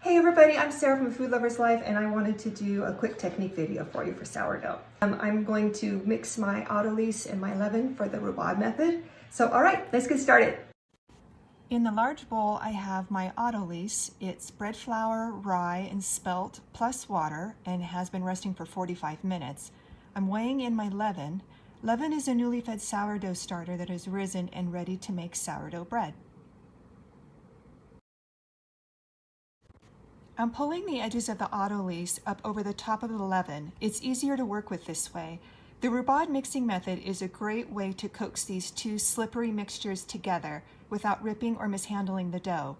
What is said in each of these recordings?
Hey everybody, I'm Sarah from Food Lover's Life and I wanted to do a quick technique video for you for sourdough. I'm going to mix my autolyse and my leaven for the Rubaud method. So alright, let's get started. In the large bowl I have my autolyse. It's bread flour, rye, and spelt plus water and has been resting for 45 minutes. I'm weighing in my leaven. Leaven is a newly fed sourdough starter that has risen and ready to make sourdough bread. I'm pulling the edges of the autolyse up over the top of the leaven. It's easier to work with this way. The Rubaud mixing method is a great way to coax these two slippery mixtures together without ripping or mishandling the dough.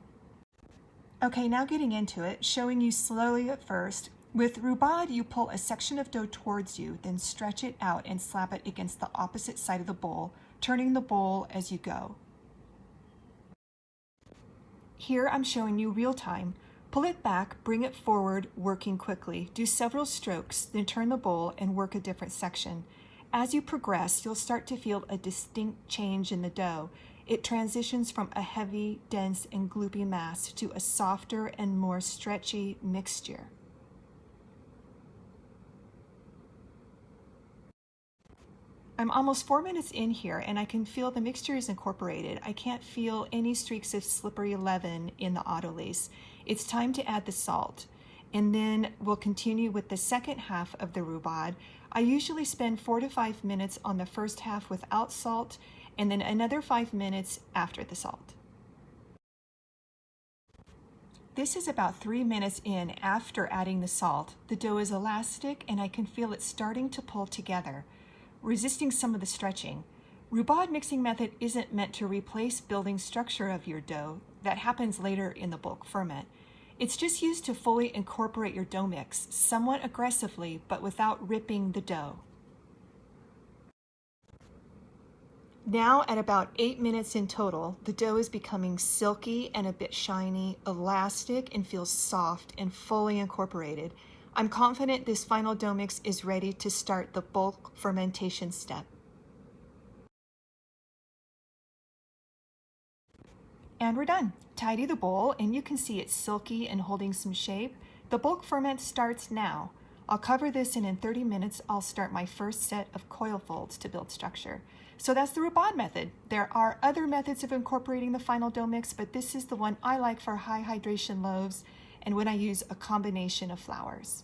Okay, now getting into it, showing you slowly at first. With Rubaud, you pull a section of dough towards you, then stretch it out and slap it against the opposite side of the bowl, turning the bowl as you go. Here I'm showing you real time. Pull it back, bring it forward, working quickly. Do several strokes, then turn the bowl and work a different section. As you progress, you'll start to feel a distinct change in the dough. It transitions from a heavy, dense, and gloopy mass to a softer and more stretchy mixture. I'm almost 4 minutes in here and I can feel the mixture is incorporated. I can't feel any streaks of slippery leaven in the autolyse. It's time to add the salt. And then we'll continue with the second half of the Rubaud. I usually spend 4 to 5 minutes on the first half without salt and then another 5 minutes after the salt. This is about 3 minutes in after adding the salt. The dough is elastic and I can feel it starting to pull together, resisting some of the stretching. Rubaud mixing method isn't meant to replace building structure of your dough. That happens later in the bulk ferment. It's just used to fully incorporate your dough mix, somewhat aggressively, but without ripping the dough. Now at about 8 minutes in total, the dough is becoming silky and a bit shiny, elastic, and feels soft and fully incorporated. I'm confident this final dough mix is ready to start the bulk fermentation step. And we're done. Tidy the bowl and you can see it's silky and holding some shape. The bulk ferment starts now. I'll cover this and in 30 minutes I'll start my first set of coil folds to build structure. So that's the Rubaud method. There are other methods of incorporating the final dough mix, but this is the one I like for high hydration loaves and when I use a combination of flours.